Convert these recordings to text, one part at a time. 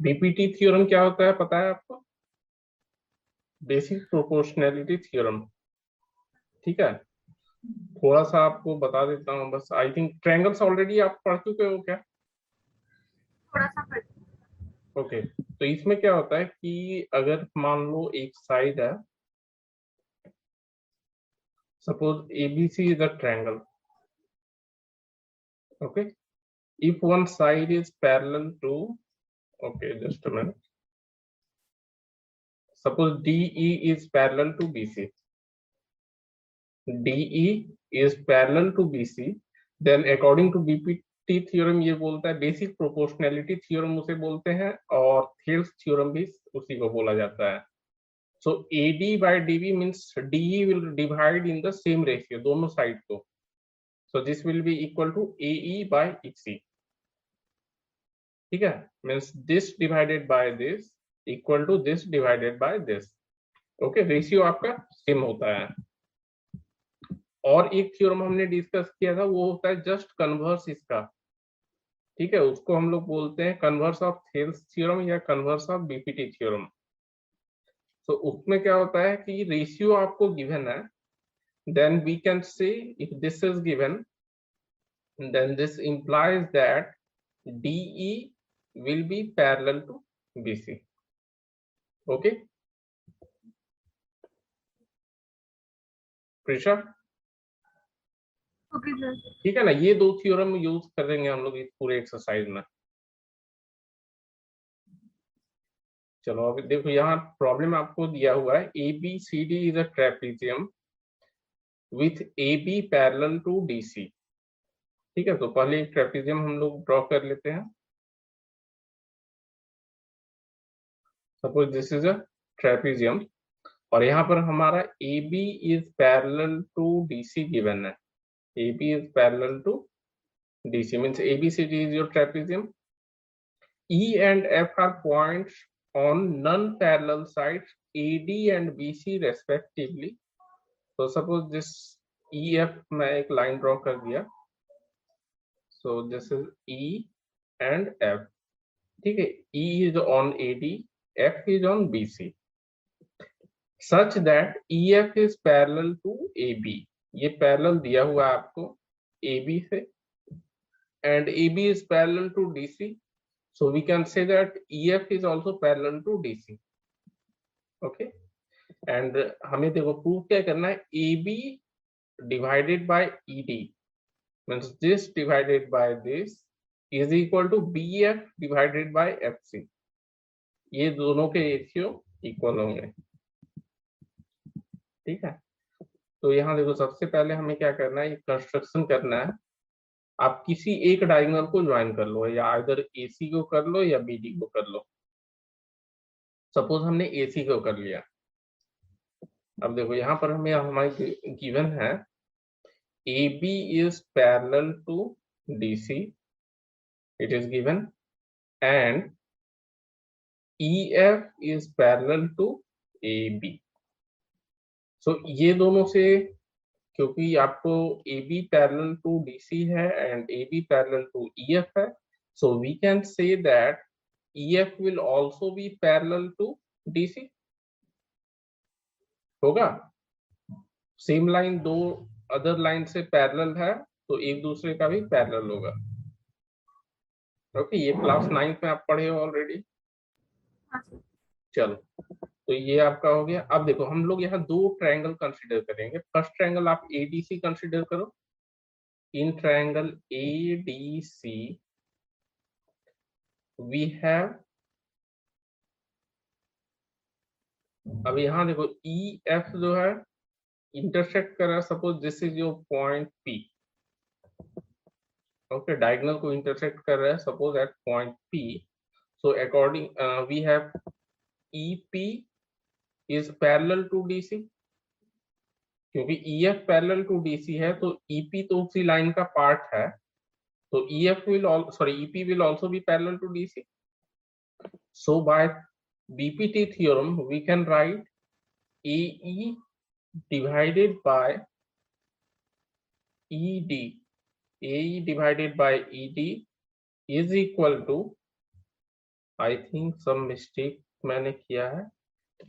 BPT theorem क्या होता है पता है आपको? Basic proportionality theorem. ठीक है, थोड़ा सा आपको बता देता हूँ बस। आई थिंक ट्रायंगल्स ऑलरेडी आप पढ़ चुके हो क्या? थोड़ा सा पढ़। ओके, तो इसमें क्या होता है कि अगर मान लो एक साइड है, suppose ABC is a triangle. Okay, if one side is parallel to, okay, just a minute, suppose DE is parallel to BC, DE is parallel to BC, then according to BPT theorem ये बोलता है, basic proportionality theorem उसे बोलते हैं, और Thales theorem भी उसी को बोला जाता है। सो AD by DB means DE will divide in the same ratio दोनों साइड को, so this will be equal to AE by EC। ठीक है, means this divided by this equal to this divided by this. Okay, ratio आपका same होता है। और एक theorem हमने डिस्कस किया था, वो होता है जस्ट कन्वर्स इसका। ठीक है, उसको हम लोग बोलते हैं कन्वर्स ऑफ थेल्स थ्योरम या कन्वर्स ऑफ बीपीटी थ्योरम। तो उसमें क्या होता है कि रेशियो आपको गिवन है, then we can say if this is given, then this implies that DE will be parallel to BC। Okay Prisha, okay sir. ठीक है ना? ये दो थ्योरम यूज करेंगे हम लोग इस पूरे एक्सरसाइज में। चलो अभी देखो, यहाँ प्रॉब्लम आपको दिया हुआ है, ABCD is a trapezium with AB parallel to DC। ठीक है, तो पहले एक ट्रेपेजियम हम लोग ड्रॉ कर लेते हैं। Suppose this is a trapezium, और यहाँ पर हमारा AB is parallel to DC given है। AB is parallel to DC means ABCD is your trapezium. E and F are points on non-parallel sides AD and BC respectively। तो suppose this EF मैं एक line draw कर दिया, सो this is E and F। ठीक है, E is on AD, F is on BC, such that EF is parallel to AB। ये parallel दिया हुआ है आपको AB से, and AB is parallel to DC, so we can say that EF is also parallel to DC। Okay, and हमें देखो prove क्या करना है, AB divided by ED means this divided by this is equal to BF divided by FC। ये दोनों के ratio equal होंगे। ठीक है, तो यहाँ देखो सबसे पहले हमें क्या करना है, कंस्ट्रक्शन करना है। आप किसी एक डायगोनल को ज्वाइन कर लो, या इधर AC को कर लो या BD को कर लो। सपोज हमने AC को कर लिया। अब देखो यहाँ पर हमें हमारी गिवन है AB is parallel to DC, it is given, and EF is parallel to AB। so ये दोनों से, क्योंकि आपको AB parallel to DC है and AB parallel to EF है, so we can say that EF will also be parallel to DC। होगा, same line दो other line से पैरेलल है, तो एक दूसरे का भी पैरेलल होगा। ओके, ये क्लास 9 में आप पढ़े हो ऑलरेडी। हाँ सर। चलो, तो ये आपका हो गया। अब देखो हम लोग यहाँ दो ट्रायंगल कंसीडर करेंगे। फर्स्ट ट्रायंगल आप ADC कंसीडर करो। In triangle ADC we have, अब यहाँ देखो EF जो है इंटरसेक्ट कर रहा है, suppose this is your point P। Okay, diagonal को इंटरसेक्ट कर रहा है suppose at point P। So according we have EP is parallel to DC, क्योंकि EF पैरेलल टू DC है, तो EP तो उसी लाइन का पार्ट है, तो EF will sorry EP will also be parallel to DC। so by BPT theorem we can write AE divided by ED, AE divided by ED is equal to I think some mistake मैंने किया है,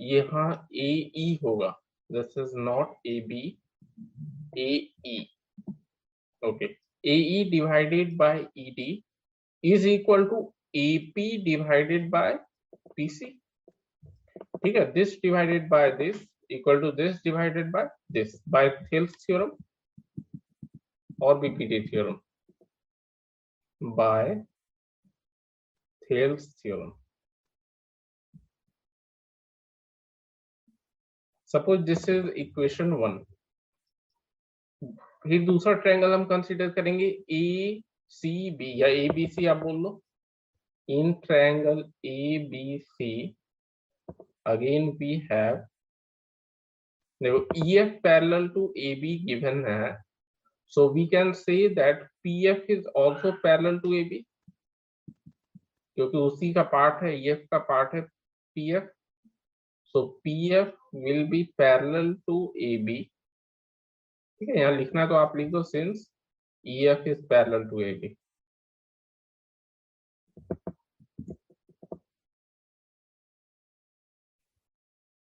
यहाँ A E होगा, this is not A B, A E. Okay, A E divided by E D is equal to A P divided by P C. ठीक है, this divided by this equal to this divided by this, by Thales theorem और BPT theorem, by Thales theorem. Suppose this is equation 1। फिर दूसरा triangle हम consider करेंगे ए C B, या ए B C आप बोल लो। In triangle A B C again we have, देखो E F parallel to A B given है, so we can say that P F is also parallel to A B, क्योंकि उसी का part है, E F का part है P F, so P F will be parallel to A B. ठीक है, यहाँ लिखना तो आप लिख दो, since E F is parallel to A B.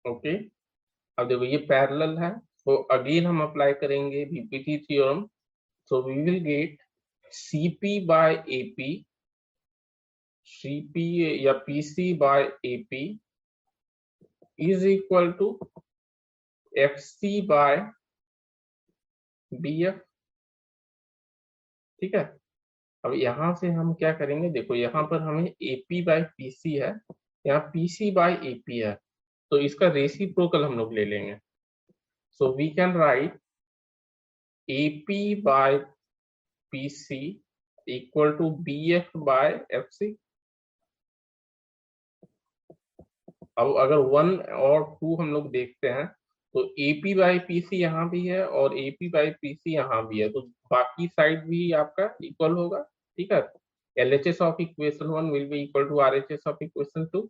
Okay, अब देखो ये पैरेलल है, तो अगेन हम अप्लाई करेंगे BPT theorem, so we will get CP by AP, CP या PC by AP is equal to FC by BF. ठीक है, अब यहां से हम क्या करेंगे, देखो यहाँ पर हमें एपी बाय पीसी है, यहाँ पीसी बाय एपी है, तो इसका रेसिप्रोकल हम लोग ले लेंगे, so we can write AP by PC equal to BF by FC। अब अगर 1 और 2 हम लोग देखते हैं, तो AP by PC यहाँ भी है और AP by PC यहाँ भी है, तो बाकी साइड भी आपका इक्वल होगा। ठीक है, LHS of equation 1 will be equal to RHS of equation 2।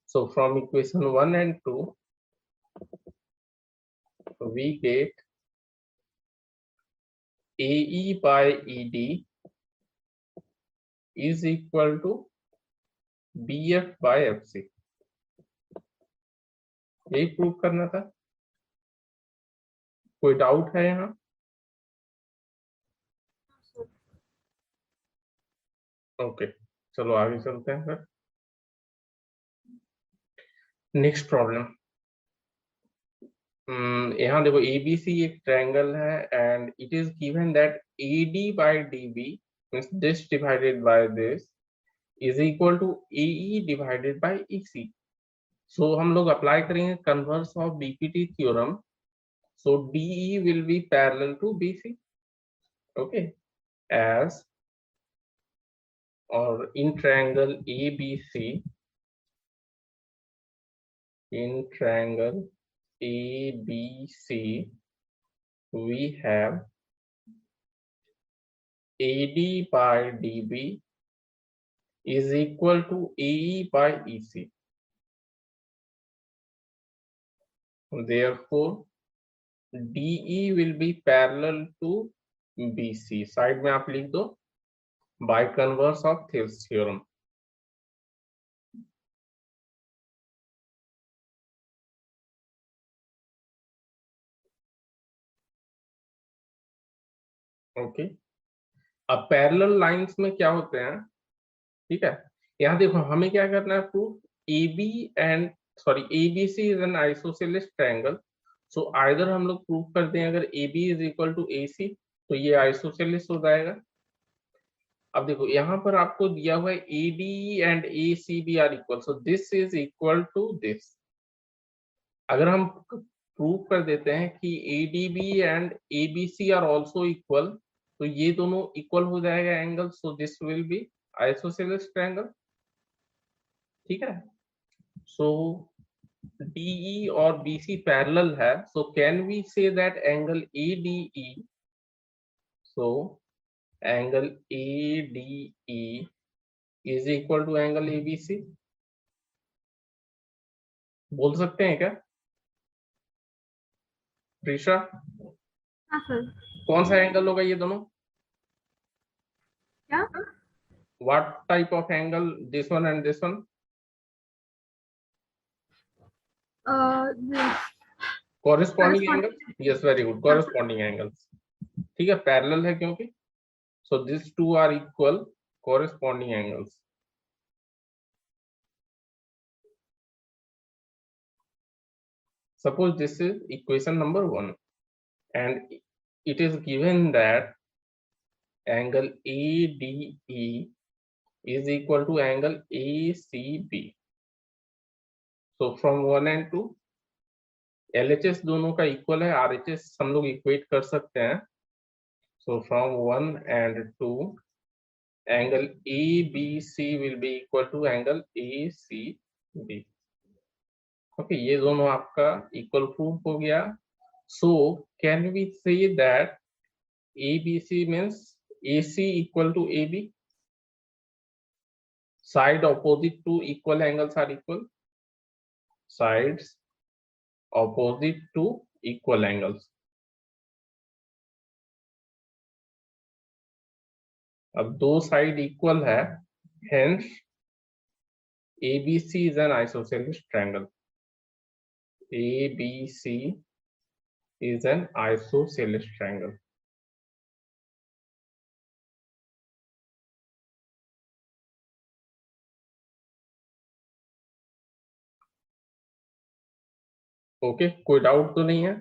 So from equation 1 and 2 we get AE by ED is equal to BF by FC। यही प्रूव करना था, कोई डाउट है यहाँ? ओके, चलो आगे चलते हैं फिर। नेक्स्ट प्रॉब्लम, यहाँ देखो एबीसी एक ट्रायंगल है and it is given that AD by DB means this divided by this is equal to AE divided by EC. So हम लोग अप्लाई करेंगे converse of BPT theorem, so DE will be parallel to BC. Okay, as और in triangle ABC, in triangle ABC we have AD by DB is equal to AE by EC. Therefore DE will be parallel to BC। Side में आप लिख दो by converse of Thales theorem। Okay, अब parallel lines में क्या होते हैं, ठीक है, यहाँ देखो हमें क्या करना है proof, AB and sorry ABC is an isosceles triangle, so either हम लोग प्रूफ करते हैं अगर AB is equal to AC तो ये आइसोसेलेस हो जाएगा। अब देखो यहाँ पर आपको दिया हुआ है AD and ACB are equal, so this is equal to this. अगर हम प्रूफ कर देते हैं कि ADB and ABC are also equal, तो ये दोनों इक्वल हो जाएगा angle, so this will be isosceles triangle. ठीक है, सो DE और BC पैरेलल है, so can we say that angle ADE, so angle ADE is equal to angle ABC? बोल सकते हैं क्या प्रीशा? हाँ सर। कौन सा एंगल होगा ये दोनों? क्या? what type of angle this one and this one? This Corresponding corresponding. angles? Yes, very good. Corresponding angles. ठीक है, पैरेलल है क्योंकि, so these two are equal corresponding angles. Suppose this is equation number 1 and it is given that angle ADE is equal to angle ACB. So from 1 and 2 LHS दोनों का equal है, RHS हम लोग equate कर सकते हैं. So from 1 and 2 angle ABC will be equal to angle ACB. Okay, ये दोनों आपका इक्वल प्रूफ हो गया. So can we say that ABC means AC equal to AB? Side opposite to equal angles are equal. Sides opposite to equal angles. अब दो side equal है, hence ABC is an isosceles triangle. ABC is an isosceles triangle. Okay, कोई doubt तो नहीं है?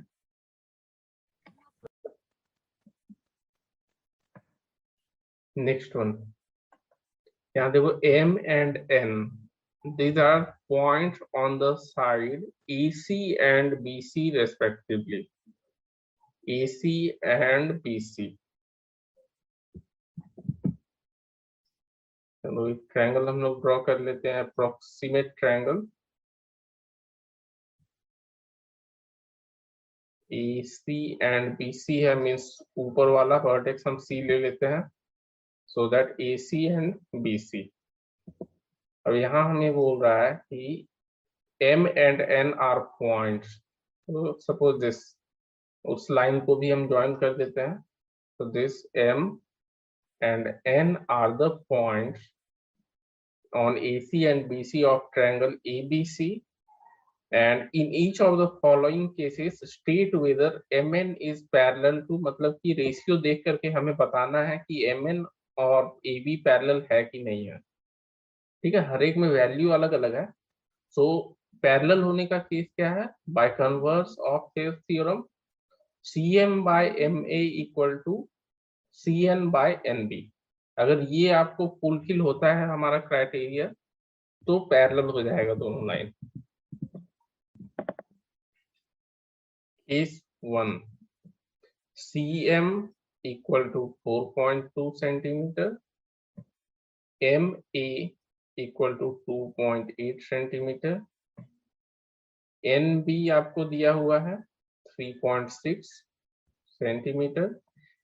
Next one, यहाँ देखो M and N, these are points on the side AC and BC respectively. AC and BC. चलो एक triangle हम लोग ड्रॉ कर लेते हैं, approximate triangle. AC and BC है, मीन्स ऊपर वाला वर्टेक्स हम C ले लेते हैं, so that AC and BC. अब यहाँ हमें बोल रहा है कि M and N are points. So suppose this, उस लाइन को भी हम ज्वाइन कर देते हैं. So this M and N are the points on AC and BC of triangle ABC. And in each of the following cases state whether MN is parallel to, मतलब कि ratio देख करके हमें बताना है कि MN और AB पैरेलल है कि नहीं है. ठीक है, हर एक में वैल्यू अलग अलग है. सो पैरेलल होने का केस क्या है? By converse of Thevenin theorem, CM by MA equal to CN by NB. अगर ये आपको फुलफिल होता है हमारा क्राइटेरिया, तो पैरेलल हो जाएगा दोनों line. Case 1, CM equal to 4.2 centimetre, MA equal to 2.8 centimetre, NB आपको दिया हुआ है 3.6 centimetre,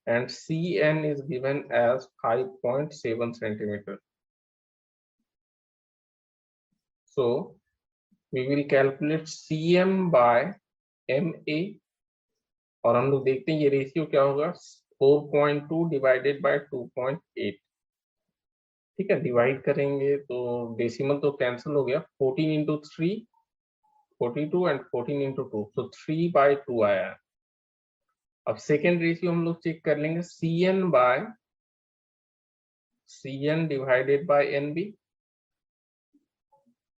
and CN is given as 5.7 centimeter. So we will calculate CM by MA, और हम लोग देखते हैं ये रेशियो क्या होगा, 4.2 डिवाइडेड बाय 2.8. ठीक है, डिवाइड करेंगे तो डेसिमल तो कैंसिल हो गया, 14 into 3 42 and 14 into 2, so 3/2 आया. अब सेकेंड रेशियो हम लोग चेक कर लेंगे, CN by CN divided by NB.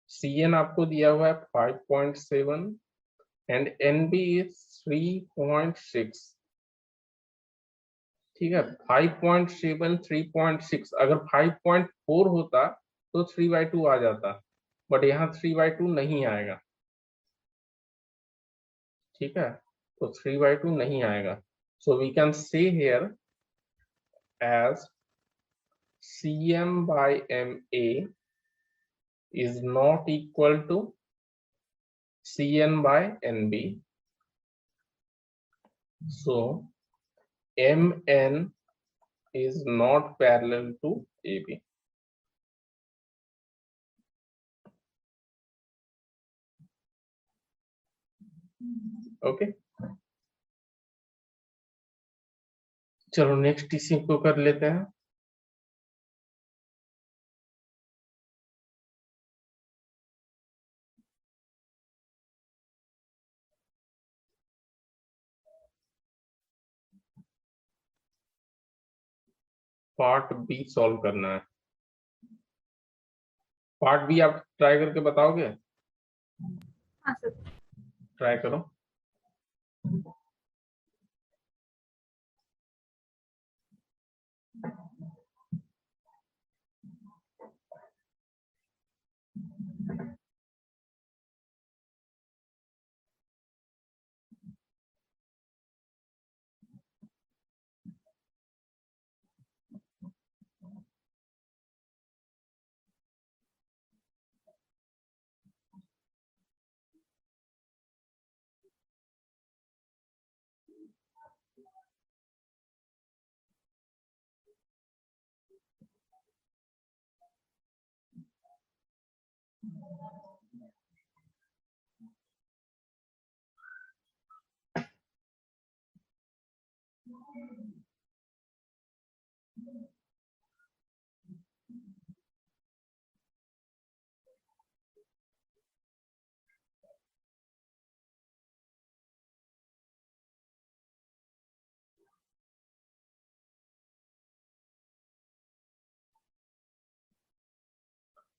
CN आपको दिया हुआ है 5.7 and NB is 3.6. ठीक है, 5.7 3.6, अगर 5.4 होता तो 3/2 आ जाता, बट यहाँ 3/2 नहीं आएगा. ठीक है, तो 3/2 नहीं आएगा. So we can say here as CM by MA is not equal to CN by NB. So MN is not parallel to AB. Okay, चलो नेक्स्ट इसी को कर लेते हैं. पार्ट बी सॉल्व करना है। पार्ट बी आप ट्राई करके बताओगे? हाँ सर। ट्राई करो।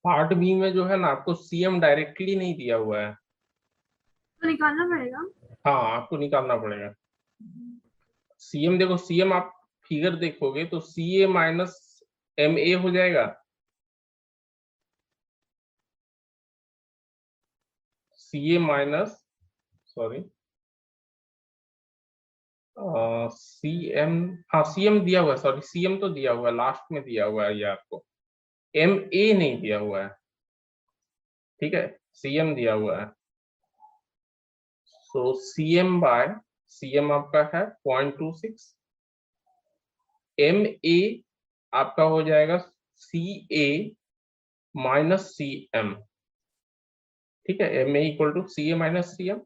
पार्ट बी में जो है ना, आपको सीएम डायरेक्टली नहीं दिया हुआ है। तो निकालना पड़ेगा। हाँ, आपको निकालना पड़ेगा। सीएम देखो, सीएम आप फिगर देखोगे तो सी ए माइनस एम ए हो जाएगा। सी A minus, sorry, C M, हाँ सी एम दिया हुआ है, सॉरी सी एम तो दिया हुआ है, लास्ट में दिया हुआ है ये आपको। एम ए नहीं दिया हुआ है, ठीक है, सी एम दिया हुआ है। So C M by, C M आपका है 0.26, एम ए आपका हो जाएगा सी ए माइनस सी एम, ठीक है, M A equal to C A minus C M.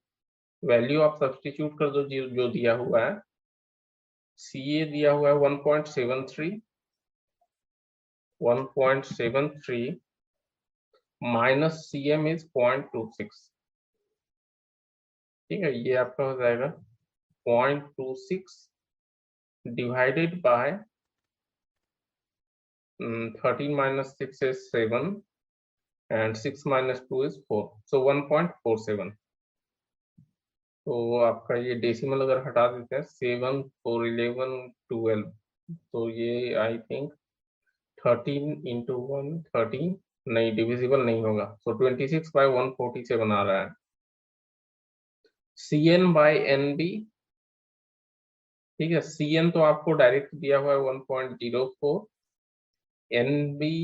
Value आप सब्सटीट्यूट कर दो जो दिया हुआ है। सी ए दिया हुआ है 1.73, 1.73 माइनस सी एम इज 0.26, ठीक है, ये आपका हो जाएगा 0.26 divided by 13 minus 6 is 7 and 6 minus 2 is 4, so 1.47। तो आपका ये डेसिमल अगर हटा देते हैं, 7 4 11 12, तो ये आई थिंक 13 इंटू 1 13, नहीं डिविजिबल नहीं होगा, तो 26 बाय 147 आ रहा है। C N by N B, ठीक है, सी एन तो आपको डायरेक्ट दिया हुआ है 1.04, N B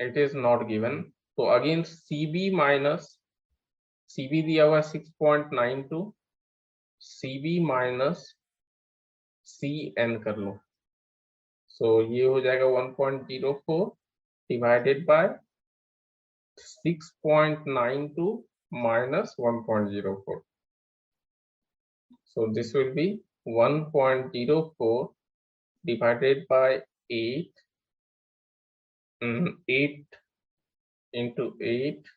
it is not given, तो again C B minus, C B दिया हुआ है 6.92, C B minus C N कर लो, सो ये हो जाएगा 1.04 divided by 6.92 minus 1.04, so this will be 1.04 divided by 8, 8 into 8,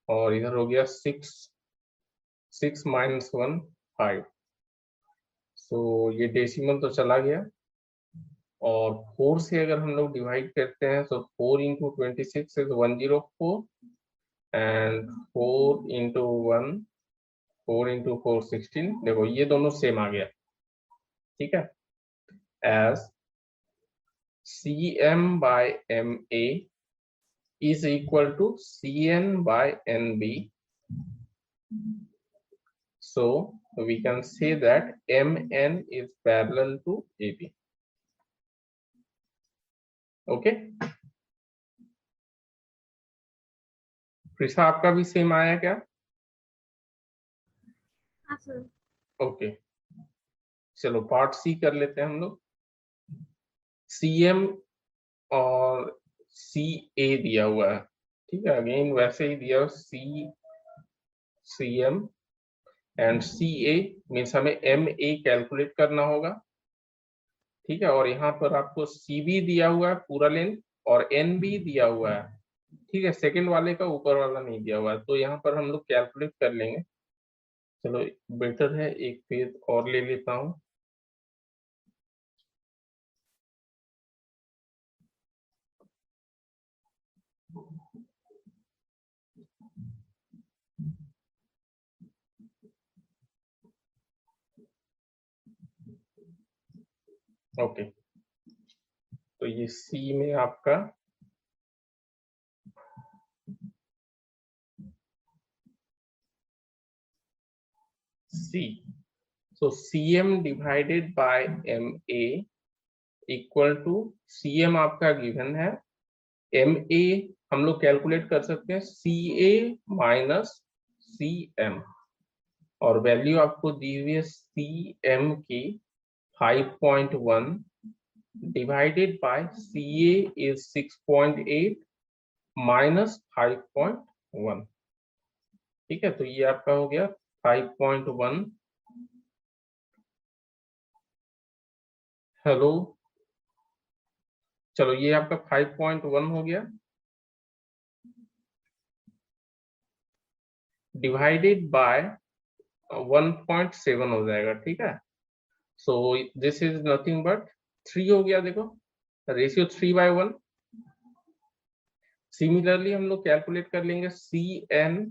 और इधर हो गया 6, 6 minus 1 5, so ये डेसिमल तो चला गया, और 4 से अगर हम लोग डिवाइड करते हैं तो 4 into 26 is 104, and 4 into 1, 4 into 4 16, देखो ये दोनों सेम आ गया, ठीक है, as Cm by Ma is equal to Cn by Nb, so we can say that Mn is parallel to Ab, okay। Prisha आपका भी सेम आया क्या? हाँ सर। ओके, चलो पार्ट सी कर लेते हैं हम लोग। Cm और Ca दिया हुआ है, ठीक है, अगेन वैसे ही दिया Cm एंड Ca मीन्स हमें Ma कैलकुलेट करना होगा, ठीक है, और यहाँ पर आपको Cb दिया हुआ है पूरा लेंथ, और Nb दिया हुआ है, ठीक है, सेकंड वाले का ऊपर वाला नहीं दिया हुआ है, तो यहाँ पर हम लोग कैलकुलेट कर लेंगे। चलो बेटर है एक पेज और ले लेता हूँ। ओके, तो ये सी में आपका C, so CM divided by MA equal to CM आपका गिवन है, MA हम लोग कैलकुलेट कर सकते हैं CA माइनस CM, और वैल्यू आपको दी हुई है CM की 5.1 divided by CA is 6.8 minus 5.1। ठीक है, तो ये आपका हो गया 5.1। हेलो, चलो ये आपका 5.1 हो गया डिवाइडेड बाय 1.7 हो जाएगा। ठीक है, सो दिस इज नथिंग बट 3 हो गया। देखो रेशियो 3/1। सिमिलरली हम लोग कैलकुलेट कर लेंगे CN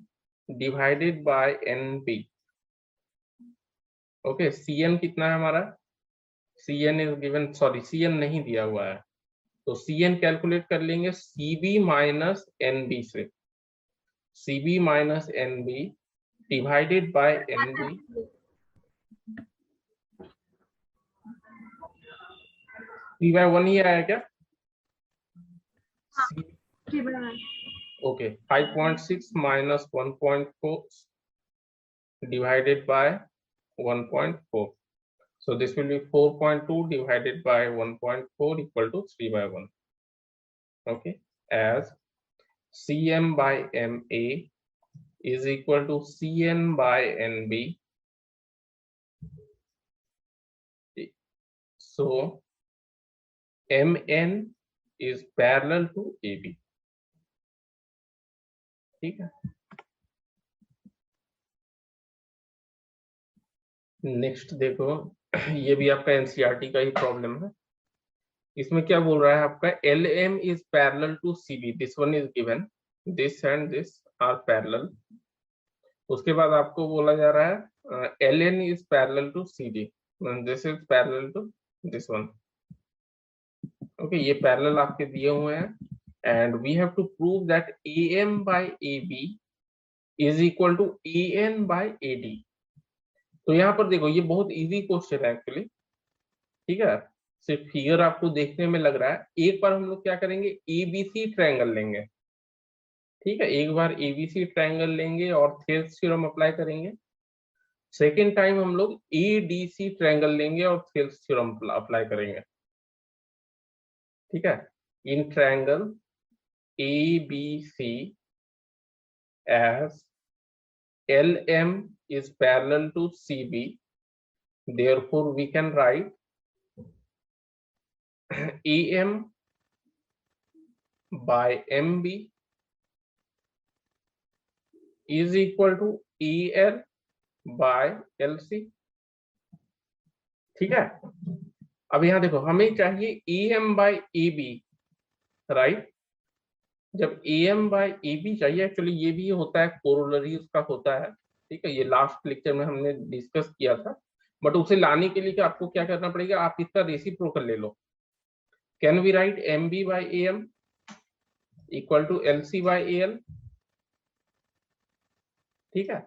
divided by NB। Okay, CN कितना है हमारा, CN is given, sorry CN नहीं दिया हुआ है, तो CN कैलकुलेट कर लेंगे CB माइनस NB से, CB minus NB divided by NB। 3/1 ही आया क्या? हाँ, 3/1। Okay, 5.6 minus 1.4 divided by 1.4, so this will be 4.2 divided by 1.4 equal to 3/1. Okay, as CM by MA is equal to CN by NB, so MN is parallel to AB। ठीक है, next देखो, ये भी आपका NCERT का ही problem है। इसमें क्या बोल रहा है आपका, LM is parallel to CB, this one is given, this and this are parallel। उसके बाद आपको बोला जा रहा है LN is parallel to CD, this is parallel to this one। Okay, ये पैरेलल आपके दिए हुए हैं and we have to prove that AM by AB is equal to AN by AD। तो यहाँ पर देखो ये बहुत इजी क्वेश्चन है एक्चुअली। ठीक है, सिर्फ फिगर आपको देखने में लग रहा है। एक बार हम लोग क्या करेंगे, ABC ट्रायंगल लेंगे। ठीक है, एक बार ABC ट्रायंगल लेंगे और थेल्स थ्योरम अप्लाई करेंगे। सेकेंड टाइम हम लोग ADC ट्रायंगल लेंगे और थेल्स थ्योरम अप्लाई करेंगे। ठीक है, in triangle ABC as LM is parallel to CB, therefore we can write AM by MB is equal to EL by LC। ठीक है, अब यहां देखो हमें चाहिए AM by AB, राइट। जब AM by AB चाहिए, एक्चुअली ये भी होता है, कोरोलरी उसका होता है। ठीक है, ये लास्ट लेक्चर में हमने डिस्कस किया था, बट उसे लाने के लिए आपको क्या करना पड़ेगा, आप इसका रेसिप्रोकल ले लो। Can we write MB by AM equal to LC by AL। ठीक है,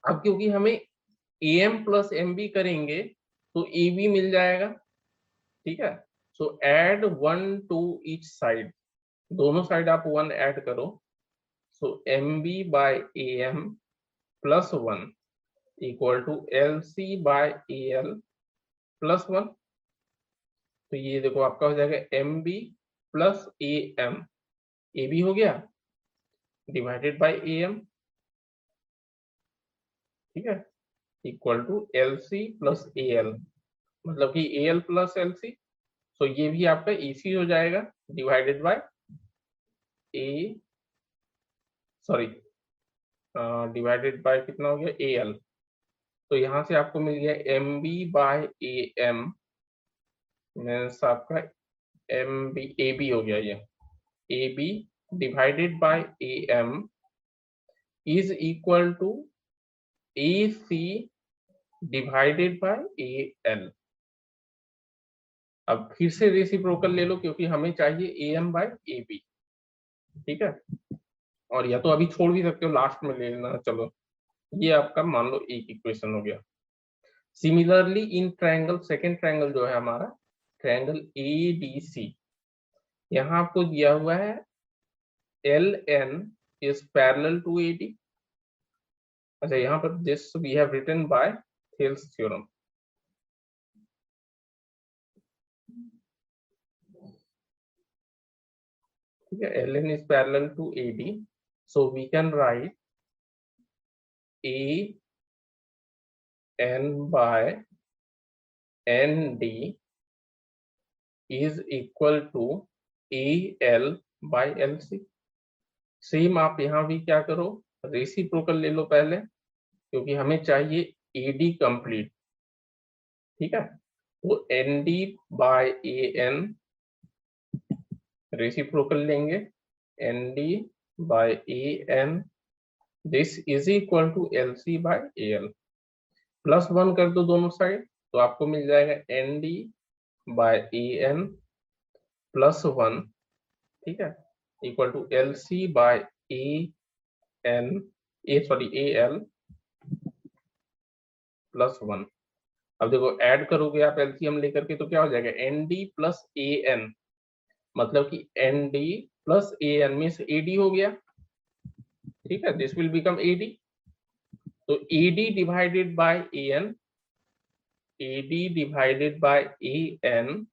अब क्योंकि हमें AM प्लस MB करेंगे तो AB मिल जाएगा। ठीक है, so add 1 to each side, दोनों साइड आप 1 ऐड करो, so MB by AM plus 1 equal to LC by AL plus 1। तो ये देखो आपका हो जाएगा MB प्लस AM, AB हो गया डिवाइडेड बाय AM। ठीक है, equal to LC plus AL, मतलब कि AL प्लस LC, तो ये भी आपका EC हो जाएगा डिवाइडेड बाय डिवाइडेड बाय कितना हो गया, AL। तो यहां से आपको मिल गया MB बाय AM मीन्स आपका AB हो गया, ये AB divided by AM is equal to AC divided by AL। अब फिर से रेसिप्रोकल ले लो क्योंकि हमें चाहिए AM बाय AB, ठीक है। और या तो अभी छोड़ भी सकते हो, लास्ट में ले लेना। चलो ये आपका मान लो एक इक्वेशन हो गया। Similarly in triangle, second triangle जो है हमारा ट्रायंगल ADC, यहाँ आपको दिया हुआ है LN is parallel to AD। अच्छा, यहाँ पर this we have written by Thales theorem। ठीक है, LN is parallel to AD, so we can write AN by ND is equal to AL by LC। Same आप यहाँ भी क्या करो, रेसिप्रोकल ले लो पहले, क्योंकि हमें चाहिए AD कंप्लीट, ठीक है। तो ND बाय AN रेसिप्रोकल लेंगे, ND by AN this is equal to LC by AL। +1 कर दो दोनों साइड, तो आपको मिल जाएगा ND बाय AN +1, ठीक है, equal to LC by AL +1। अब देखो ऐड करोगे आप एलसीएम लेकर के तो क्या हो जाएगा, ND प्लस AN, मतलब कि ND plus AN means AD हो गया, ठीक है। This will become AD। तो AD divided by AN, AD divided by AN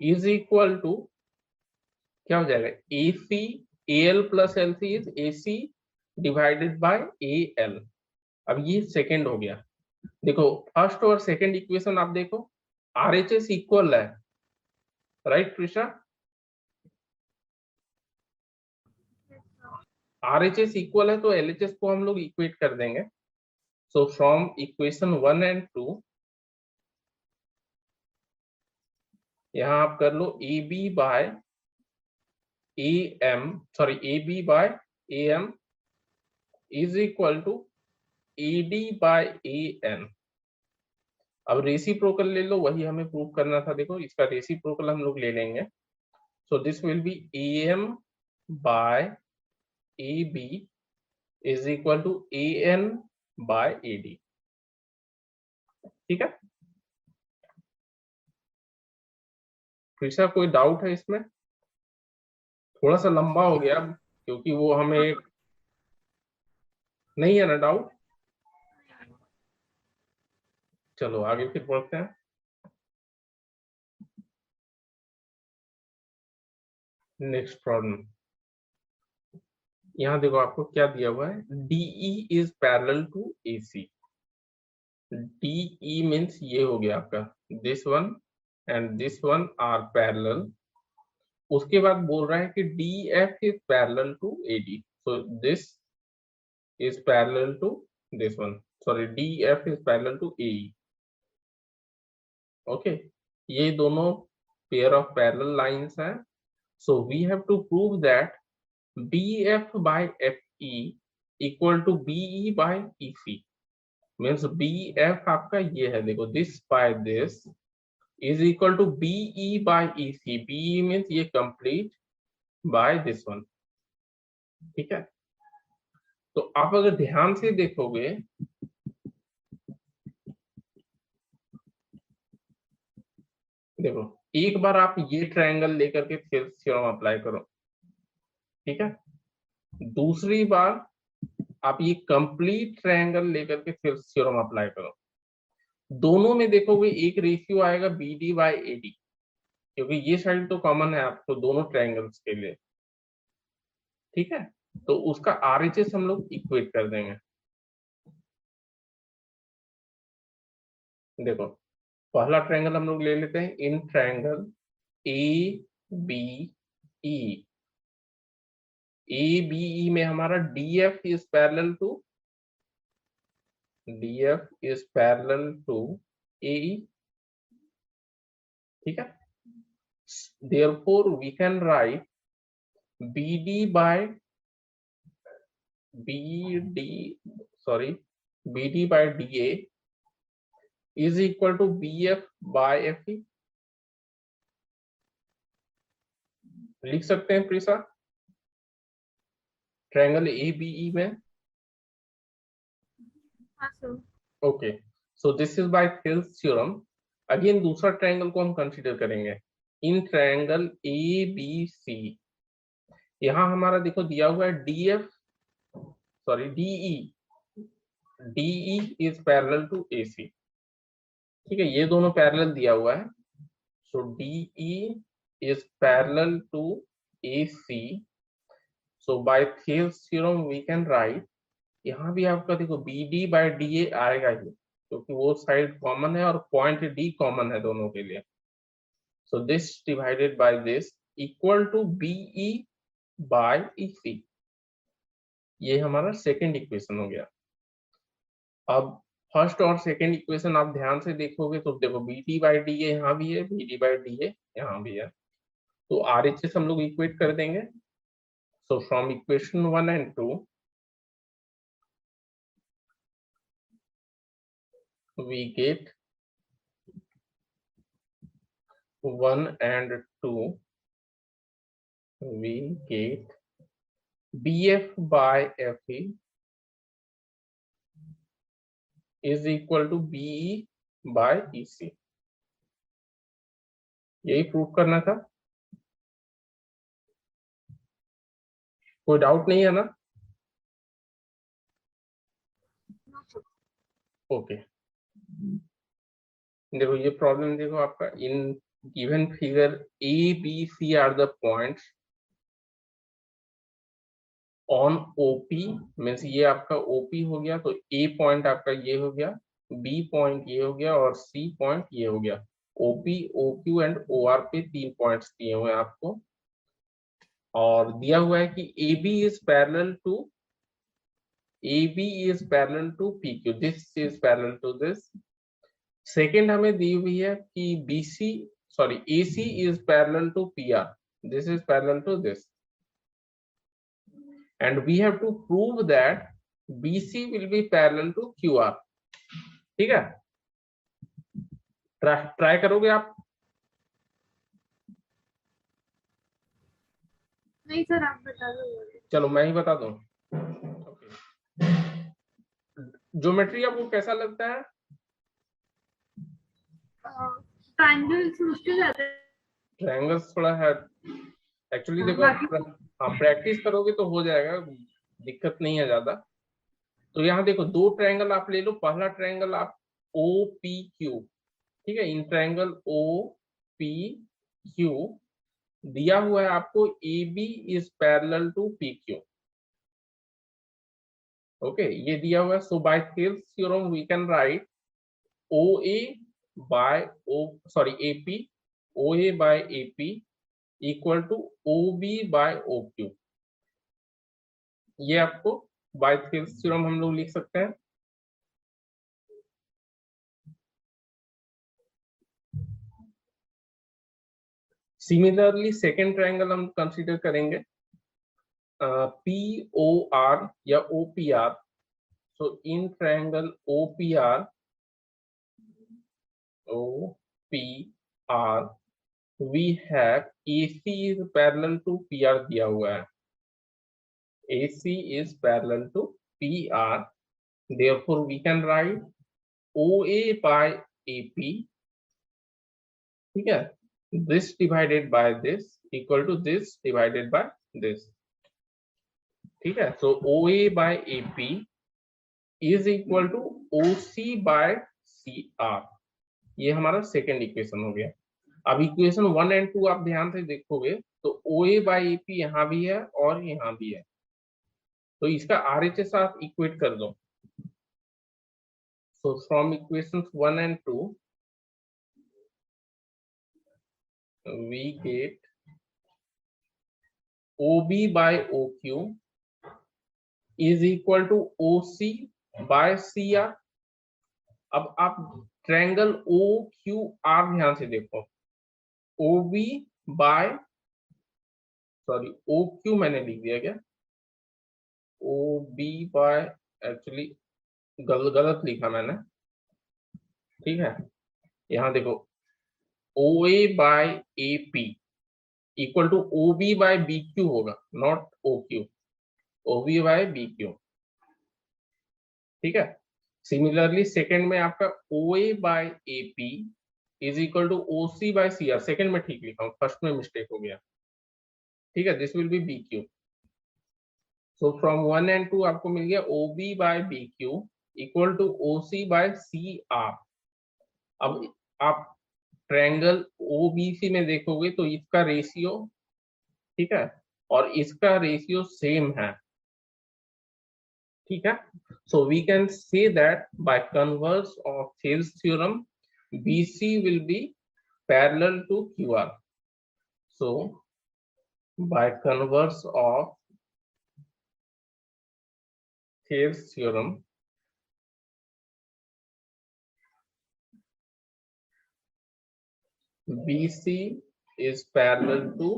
is equal to क्या हो जाएगा, AC AL plus LC is AC divided by AL। अब ये सेकेंड हो गया। देखो फर्स्ट और सेकेंड इक्वेशन आप देखो, RHS इक्वल है, राइट कृष्णा। RHS इक्वल है तो LHS को हम लोग इक्वेट कर देंगे। सो फ्रॉम इक्वेशन 1 and 2 यहाँ आप कर लो AB by AM, sorry AB by AM is equal to AD by AN। अब रेसिप्रोकल ले लो, वही हमें प्रूव करना था। देखो इसका रेसिप्रोकल हम लोग ले लेंगे, so this will be AM by AB is equal to AN by AD, ठीक है। फिर से कोई डाउट है इसमें? थोड़ा सा लंबा हो गया क्योंकि वो हमें नहीं है ना डाउट। चलो आगे फिर पढ़ते हैं। नेक्स्ट प्रॉब्लम, यहाँ देखो आपको क्या दिया हुआ है, DE is parallel to AC। DE means ये हो गया आपका, this one and this one are parallel. उसके बाद बोल रहा है कि DF is parallel to AD, so this is parallel to this one, sorry DF is parallel to AE। okay, ये दोनों pair of parallel lines हैं, so we have to prove that BF by FE equal to BE by EC। means BF आपका ये है, देखो this by this is equal to BE by EC। BE means ये complete by this one, ठीक है। तो आप अगर ध्यान से देखोगे, देखो एक बार आप ये ट्रायंगल लेकर के थेल्स थ्योरम अप्लाई करो, ठीक है। दूसरी बार आप ये कंप्लीट ट्रायंगल लेकर के थेल्स थ्योरम अप्लाई करो। दोनों में देखोगे एक रेशियो आएगा BD बाय AD, क्योंकि ये साइड तो कॉमन है आपको दोनों ट्रायंगल्स के लिए, ठीक है। तो उसका RHS हम लोग इक्वेट कर देंगे। देखो पहला ट्रायंगल हम लोग ले लेते हैं, इन ट्रायंगल ABE। ABE में हमारा DF is parallel to AE, ठीक है। therefore we can write BD by DA is equal to BF by FE। लिख सकते हैं प्रीसा ट्रायंगल ABE में? हाँ sir. Okay, so this is by Thales theorem. Again दूसरा ट्रायंगल को हम कंसीडर करेंगे इन ट्रायंगल ABC। यहाँ हमारा देखो दिया हुआ है DE is parallel to AC। ठीक है, ये दोनों पैरेलल दिया हुआ है, सो DE is parallel to AC। So by Thales theorem we can write, यहाँ भी आपका देखो BD बाय DA आएगा ही, क्योंकि वो साइड कॉमन है और पॉइंट D कॉमन है दोनों के लिए। So this divided by this equal to BE by EC। ये हमारा सेकंड इक्वेशन हो गया। अब फर्स्ट और सेकंड इक्वेशन आप ध्यान से देखोगे तो देखो BD बाय DA यहाँ भी है, BD बाय DA यहाँ भी है, तो RHS हम लोग इक्वेट कर देंगे। So from equation 1 and 2 we get 1 and 2 we get BF by FE is equal to BE by EC। यही प्रूव करना था, कोई डाउट नहीं है ना? ओके, देखो ये प्रॉब्लम देखो आपका in given figure ABC are the points on OP, means ये आपका OP हो गया, तो A पॉइंट आपका ये हो गया, B पॉइंट ये हो गया और C पॉइंट ये हो गया। OP, OQ एंड OR पे 3 पॉइंट्स दिए हुए हैं आपको, और दिया हुआ है कि AB is parallel to PQ, this is parallel to this. Second हमें दी हुई है कि AC is parallel to PR, this is parallel to this, and we have to prove that BC will be parallel to QR। ठीक है, try करोगे आप? नहीं सर, आप बता दो। चलो मैं ही बता दूं। ज्योमेट्री आपको कैसा लगता है? ट्रायंगल्स मुश्किल जाते हैं। ट्रायंगल्स थोड़ा है एक्चुअली, देखो बाकी हाँ प्रैक्टिस करोगे तो हो जाएगा, दिक्कत नहीं है ज्यादा। तो यहाँ देखो दो ट्रायंगल आप ले लो, पहला ट्रायंगल आप OPQ, ठीक है, इन ट्रायंगल OPQ दिया हुआ है आपको AB is parallel to PQ। Okay, ये दिया हुआ है, so by Thales theorem we can write OA by AP, OA by AP equal to OB by OQ। ये आपको बाय थिल्स थ्योरम हम लोग लिख सकते हैं। सिमिलरली सेकेंड ट्रायंगल हम कंसीडर करेंगे POR या OPR। So in triangle OPR we have AC is parallel to PR दिया हुआ है, AC is parallel to PR, therefore we can write OA by AP, ठीक है, this divided by this equal to this divided by this, ठीक है, so OA by AP is equal to OC by CR। ये हमारा second equation हो गया। अब equation 1 and 2 आप ध्यान से देखोगे तो OA by AP यहाँ भी है और यहाँ भी है, तो इसका RHS आप इक्वेट कर दो। So from equations 1 and 2 we get OB by OQ is equal to OC by CR। अब आप ट्रायंगल OQR ध्यान से देखो, OB बाय OQ मैंने लिख दिया क्या, OB बाय एक्चुअली गलत लिखा मैंने, ठीक है, यहाँ देखो OA by AP equal to O B by B Q होगा, not O Q, O B by B Q. ठीक है। सिमिलरली सेकंड में आपका O A by A P is equal to O C by C R, second में ठीक लिखा हूँ, first में मिस्टेक हो गया। ठीक है, this will be B Q. So from 1 and 2 आपको मिल गया O B by B Q equal to O C by C R. अब आप ट्रायंगल ओ बी सी में देखोगे तो इसका रेशियो, ठीक है, और इसका रेशियो सेम है। ठीक है, so we can say that by converse of Thales theorem BC will be parallel to QR. So by converse of Thales theorem, BC is parallel to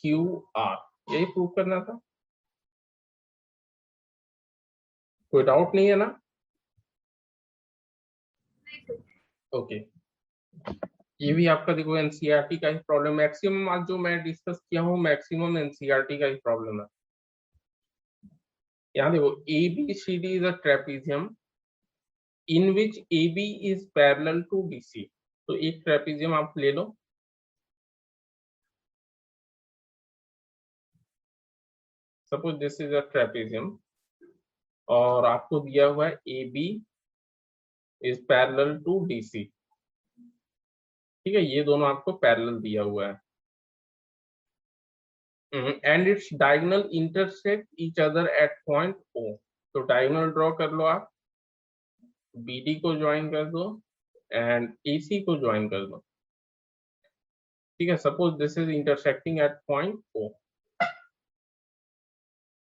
QR. यही प्रूव करना था, कोई डाउट नहीं है ना? नहीं सर। ओके, ये भी आपका देखो एनसीईआरटी का ही प्रॉब्लम, मैक्सिमम आज जो मैं डिस्कस किया हूँ मैक्सिमम एनसीईआरटी का ही प्रॉब्लम है। यहाँ देखो ABCD is a trapezium in which AB is parallel to BC। तो एक ट्रेपेजियम आप ले लो, suppose this is a trapezium, और आपको दिया हुआ है AB is parallel to DC। ठीक है, ये दोनों आपको पैरेलल दिया हुआ है and its diagonal intersect each other at point O। तो डायगोनल ड्रॉ कर लो आप, BD को ज्वाइन कर दो एंड AC को ज्वाइन कर दो। ठीक है, suppose this is intersecting at point O।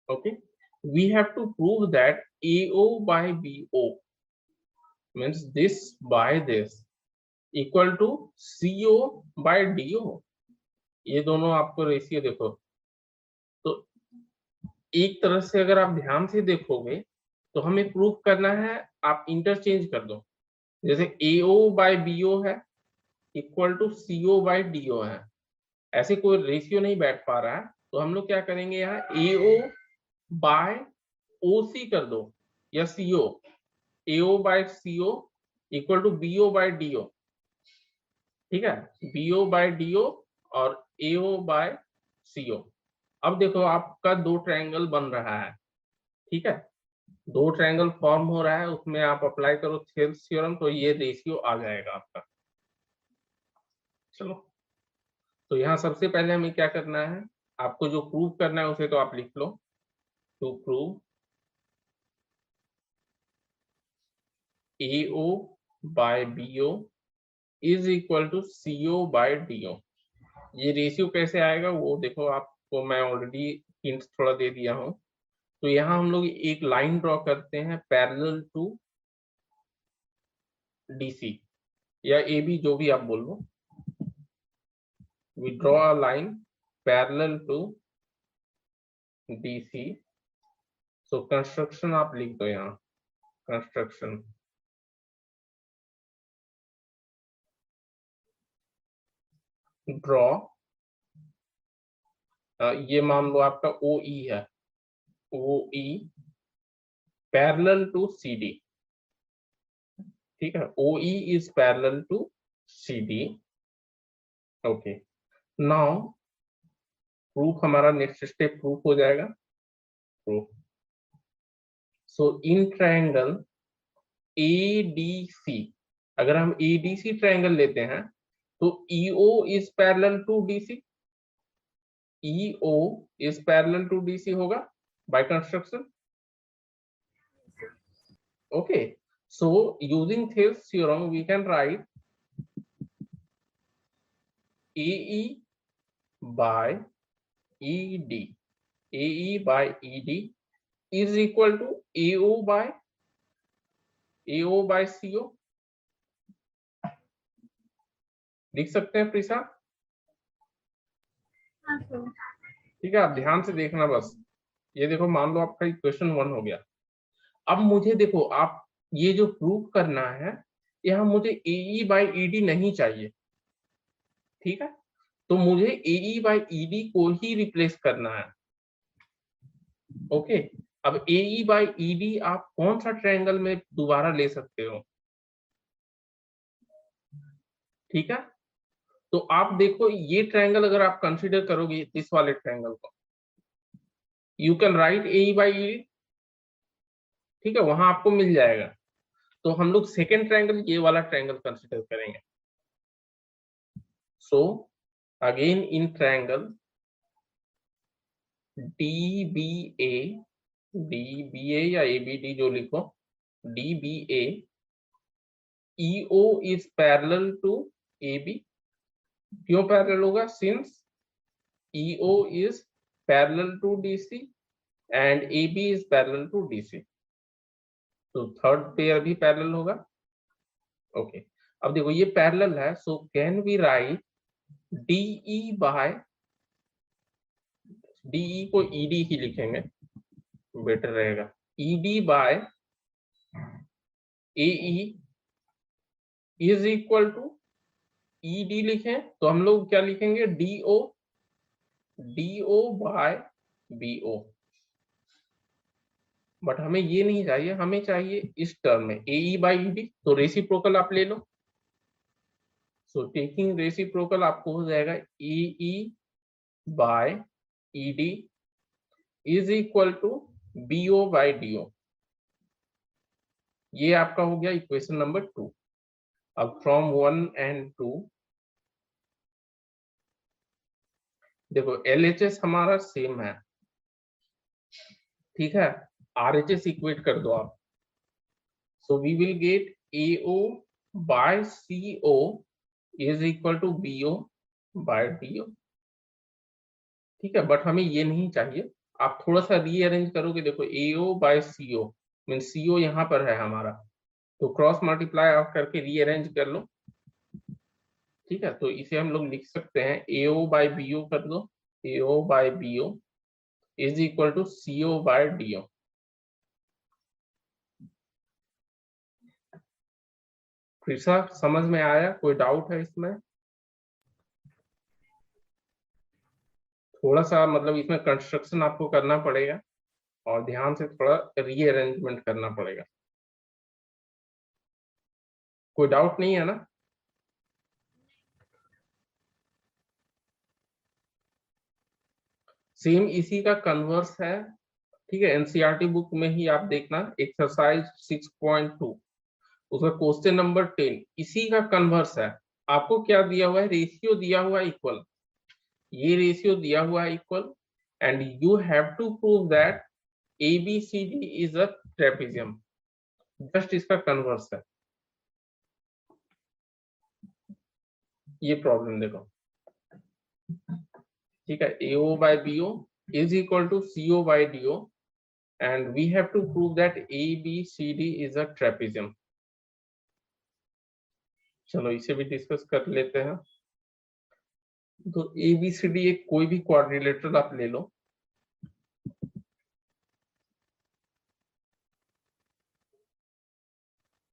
Okay, we have to prove that AO by BO means this by this equal to CO by DO। ये दोनों आपको रेशियो देखो, तो एक तरह से अगर आप ध्यान से देखोगे तो हमें प्रूव करना है, आप इंटरचेंज कर दो, जैसे AO by BO है equal to CO by DO है, ऐसे कोई रेशियो नहीं बैठ पा रहा है, तो हम लोग क्या करेंगे, यहाँ AO by OC कर दो या CO, AO by CO equal to BO by DO। ठीक है, BO by DO और AO by CO। अब देखो आपका दो ट्रायंगल बन रहा है। ठीक है, दो ट्रायंगल फॉर्म हो रहा है, उसमें आप अप्लाई करो थेल्स थ्योरम तो ये रेशियो आ जाएगा आपका। चलो, तो यहाँ सबसे पहले हमें क्या करना है, आपको जो प्रूव करना है उसे तो आप लिख लो, to prove AO by BO is equal to CO by DO। ये रेशियो कैसे आएगा वो देखो, आपको मैं ऑलरेडी हिंट थोड़ा दे दिया हूं। तो यहाँ हम लोग एक लाइन ड्रॉ करते हैं पैरेलल टू DC या AB, जो भी आप बोल लो। We draw a line parallel to DC। So construction आप लिख दो यहाँ, कंस्ट्रक्शन ड्रॉ, ये मान लो आपका OE है, OE पैरेलल टू CD। ठीक है, OE is parallel to CD। Okay, now proof हमारा नेक्स्ट स्टेप प्रूफ हो जाएगा, proof. So in triangle ADC, अगर हम ADC ट्रायंगल लेते हैं तो EO is parallel to DC, EO is parallel to DC होगा by construction. Okay, so using Thales theorem we can write AE by ED, AE by ED is equal to AO by CO। लिख सकते हैं प्रीसा? हाँ sir. ठीक है, आप ध्यान से देखना बस। ये देखो, मान लो आपका इक्वेशन 1 हो गया। अब मुझे देखो, आप ये जो प्रूव करना है, यहाँ मुझे AE by ED नहीं चाहिए। ठीक है, तो मुझे AE बाई ED को ही रिप्लेस करना है। ओके, अब AE बाई ED आप कौन सा ट्रायंगल में दोबारा ले सकते हो? ठीक है, तो आप देखो ये ट्रायंगल अगर आप कंसीडर करोगे इस वाले ट्रायंगल को, you can write AE by ED, ठीक है, वहां आपको मिल जाएगा। तो हम लोग सेकेंड ट्रायंगल ये वाला ट्रायंगल कंसीडर करेंगे। So again in triangle DBA, DBA या ABD जो लिखो, DBA, EO is parallel to AB। क्यों पैरेलल होगा? Since EO is parallel to DC and AB is parallel to DC, तो थर्ड पेयर भी पैरेलल होगा। Okay, अब देखो ये पैरेलल है, so can we write DE by, DE को ED ही लिखेंगे, बेटर रहेगा। ED by AE is equal to ED लिखें तो हम लोग क्या लिखेंगे? DO bye BO। बट हमें ये नहीं चाहिए, हमें चाहिए इस टर्म में AE बाई ED, तो रेसिप्रोकल आप ले लो। सो टेकिंग रेसिप्रोकल आपको हो जाएगा AE by ED is equal to BO by DO। ये आपका हो गया इक्वेशन नंबर 2। अब फ्रॉम 1 एंड 2 देखो LHS हमारा सेम है, ठीक है, RHS इक्वेट कर दो आप। So we will get AO by CO is equal to BO by DO। ठीक है, बट हमें ये नहीं चाहिए, आप थोड़ा सा रीअरेंज करोगे। देखो AO by CO mean CO यहाँ पर है हमारा, तो क्रॉस मल्टीप्लाई आप करके रीअरेंज कर लो। ठीक है, तो इसे हम लोग लिख सकते हैं AO बाय BO कर दो, AO by BO is equal to CO by DO। Krisha समझ में आया? कोई डाउट है इसमें? थोड़ा सा मतलब इसमें कंस्ट्रक्शन आपको करना पड़ेगा और ध्यान से थोड़ा रीअरेंजमेंट करना पड़ेगा। कोई डाउट नहीं है ना? सेम इसी का कन्वर्स है, ठीक है, एनसीईआरटी बुक में ही आप देखना एक्सरसाइज 6.2 उसका क्वेश्चन नंबर 10 इसी का कन्वर्स है। आपको क्या दिया हुआ है? रेशियो दिया हुआ है इक्वल, ये रेशियो दिया हुआ है equal, and you have to prove that ABCD is a trapezium. Just इसका कन्वर्स है ये प्रॉब्लम, देखो, ठीक है, AO by BO is equal to CO by DO and we have to prove that ABCD is a trapezium। चलो इसे भी discuss कर लेते हैं। तो ABCD एक कोई भी क्वाड्रिलेटरल आप ले लो,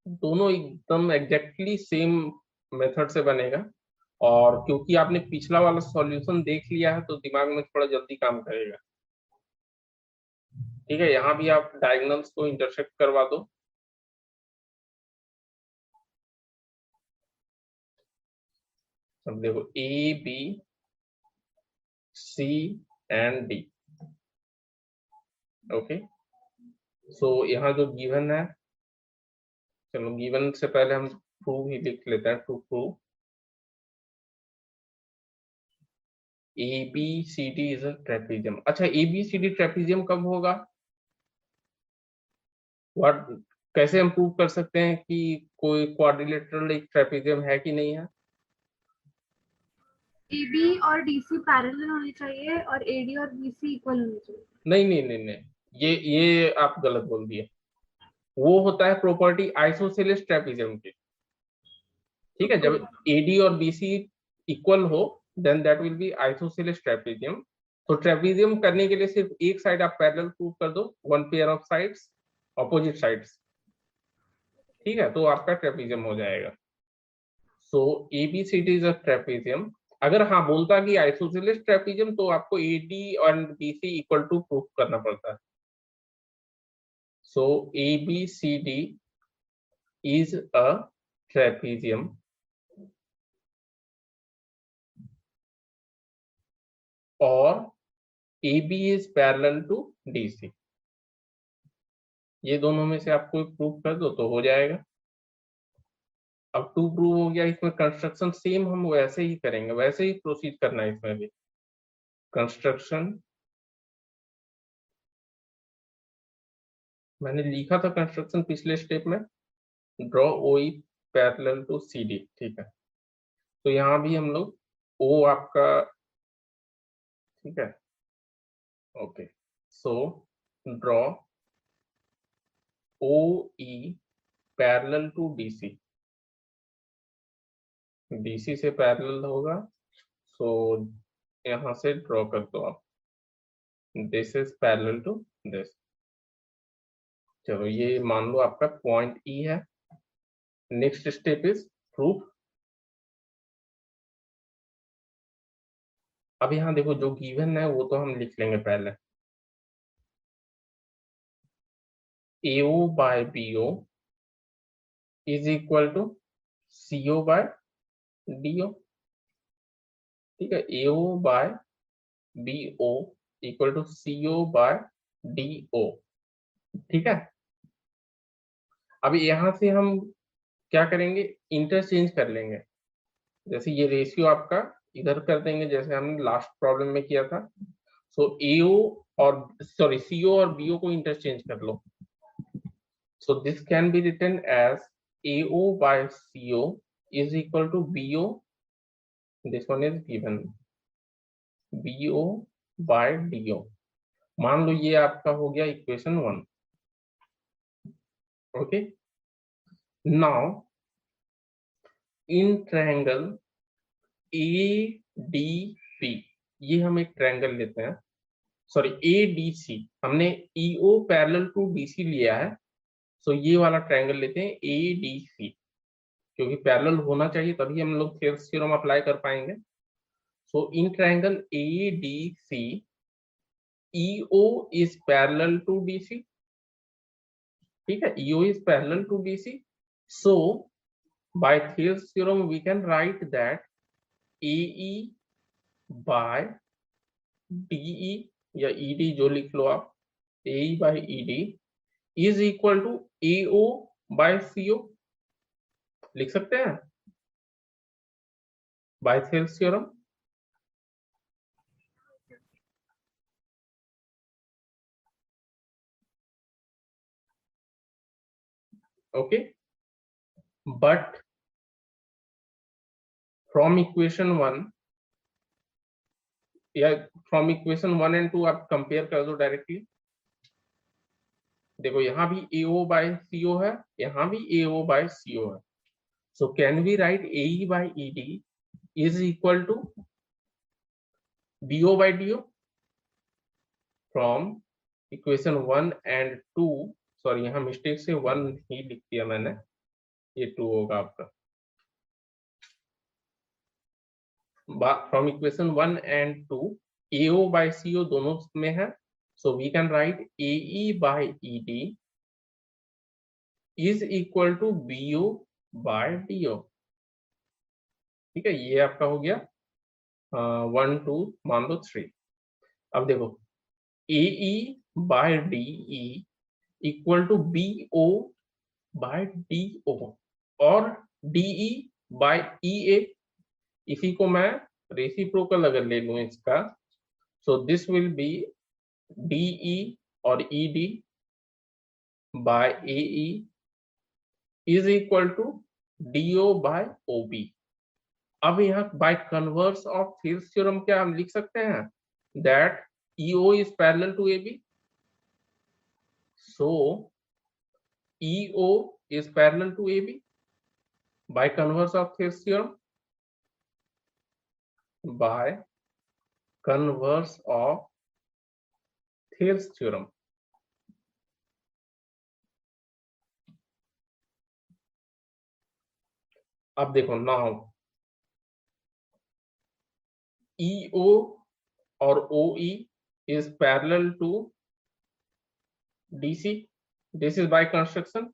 दोनों एकदम एग्जैक्टली सेम मेथड से बनेगा, और क्योंकि आपने पिछला वाला सॉल्यूशन देख लिया है तो दिमाग में थोड़ा जल्दी काम करेगा। ठीक है, यहाँ भी आप डायगोनल्स को इंटरसेक्ट करवा दो। अब देखो ABC एंड D। ओके, सो यहाँ जो गिवन है, चलो गिवन से पहले हम प्रूव ही लिख लेते हैं। To prove ABCD is a trapezium. अच्छा, ABCD ट्रेपेजियम कब होगा? व्हाट, कैसे हम प्रूव कर सकते हैं कि कोई क्वाड्रिलेटरल एक ट्रेपेजियम है कि नहीं है? AB और DC पैरेलल होनी चाहिए और AD और BC इक्वल होनी चाहिए। नहीं नहीं नहीं नहीं, ये आप गलत बोल दिए। वो होता है प्रॉपर्टी आइसोसेलेस ट्रेपेजियम की। ठीक है, जब AD और BC इक्वल हो then that will be isosceles trapezium. तो ट्रेपेजियम करने के लिए सिर्फ एक साइड आप पैरेलल प्रूव कर दो, one pair of sides, opposite sides. ठीक है, तो आपका ट्रेपेजियम हो जाएगा। सो ABCD इज अ ट्रेपेजियम अगर हाँ बोलता कि आइसोसेलेस ट्रेपीजियम तो आपको AD और BC इक्वल टू प्रूफ करना पड़ता है। So ABCD is a trapezium और AB is parallel to DC। ये दोनों में से आप कोई प्रूफ कर दो तो हो जाएगा। अब टू प्रूव हो गया, इसमें कंस्ट्रक्शन सेम हम वैसे ही करेंगे, वैसे ही प्रोसीड करना है इसमें भी। कंस्ट्रक्शन मैंने लिखा था कंस्ट्रक्शन पिछले स्टेप में, draw OE parallel to CD, ठीक है। तो यहाँ भी हम लोग O आपका, ठीक है, okay. So draw OE parallel to DC, DC से पैरेलल होगा। सो यहाँ से ड्रॉ कर दो आप, this is parallel to this. चलो ये मान लो आपका पॉइंट E है। Next step is proof. अब यहाँ देखो जो गिवन है वो तो हम लिख लेंगे पहले। AO by BO is equal to CO by DO, ठीक है। AO by BO equal to CO by DO, ठीक है। अब यहाँ से हम क्या करेंगे, इंटरचेंज कर लेंगे। जैसे ये रेशियो आपका इधर कर देंगे जैसे हमने लास्ट प्रॉब्लम में किया था। सो AO और सॉरी CO और BO को इंटरचेंज कर लो। So this can be written as AO by CO is equal to BO. This one is given, BO by DO। मान लो ये आपका हो गया equation 1। Okay, now in triangle ADP, ये हम एक ट्रायंगल लेते हैं, सॉरी ADC, हमने EO पैरेलल टू DC लिया है। सो ये वाला ट्रायंगल लेते हैं ADC, क्योंकि पैरेलल होना चाहिए तभी हम लोग थेल्स थ्योरम अप्लाई कर पाएंगे। So in triangle ADC EO is parallel to DC, ठीक है। EO is parallel to DC। So by Thales theorem we can write that AE by DE या ED जो लिख लो आप, AE by ED is equal to AO by CO, लिख सकते हैं by Thales theorem। Okay, but from equation 1 या from equation 1 and 2 आप compare कर दो डायरेक्टली। देखो यहाँ भी AO by CO है, यहाँ भी AO by CO है। So can we write AE by ED is equal to BO by DO from equation 1 and 2। Sorry यहाँ मिस्टेक से 1 ही लिख दिया मैंने, ये 2 होगा आपका। From equation 1 and 2 AO by CO दोनों में है। So we can write AE by ED is equal to BO by DO, ठीक है। ये आपका हो गया 1 2 मान लो 3। अब देखो AE by DE equal to BO by DO और DE by EA, इसी को मैं रेसिप्रोकल अगर ले लूं इसका, सो दिस विल बी DE और ED by AE is equal to DO by OB। अब यहाँ bye converse of Thales theorem क्या हम लिख सकते हैं, that EO is parallel to AB। So EO is parallel to AB by converse of Thales theorem, by converse of Thales theorem। अब देखो now EO और OE is parallel to DC. This is by construction.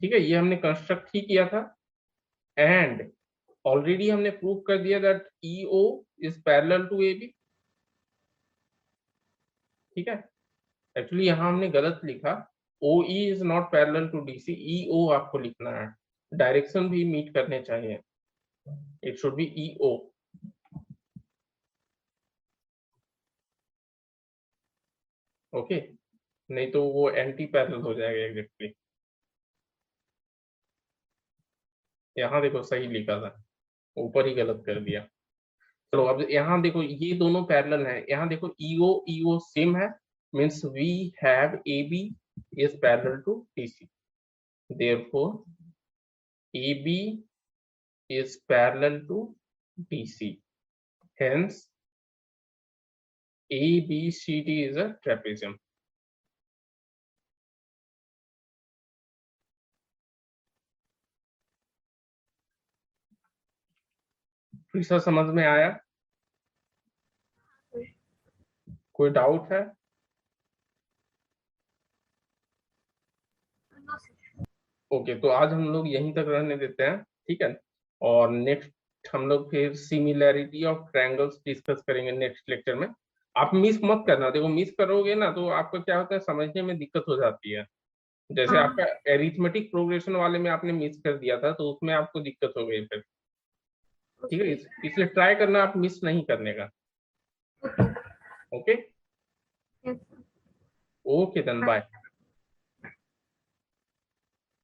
ठीक है, ये हमने construct ही किया था and already हमने प्रूव कर दिया that EO is parallel to AB. ठीक है, एक्चुअली यहाँ हमने गलत लिखा, OE is not parallel to DC, EO आपको लिखना है, डायरेक्शन भी मीट करने चाहिए, it should be EO. Okay, नहीं तो वो एंटी पैरेलल हो जाएगा एग्जैक्टली. यहाँ देखो सही लिखा था, ऊपर ही गलत कर दिया. चलो अब यहाँ देखो ये दोनों पैरेलल हैं, यहाँ देखो EO सेम है, means we have AB is parallel to DC. Therefore, AB is parallel to DC. Hence, ABCD is a trapezium. फिर से समझ में आया? कोई डाउट है? ओके, तो आज हम लोग यहीं तक रहने देते हैं, ठीक है, और नेक्स्ट हम लोग फिर सिमिलैरिटी ऑफ ट्रायंगल्स डिस्कस करेंगे नेक्स्ट लेक्चर में. आप मिस मत करना, देखो मिस करोगे ना तो आपको क्या होता है, समझने में दिक्कत हो जाती है. जैसे आपका एरिथमेटिक प्रोग्रेशन वाले में आपने मिस कर दिया था तो उसमें आपको दिक्कत हो गई फिर. ठीक है, इसलिए ट्राई करना आप मिस नहीं करने का. Okay, okay then bye.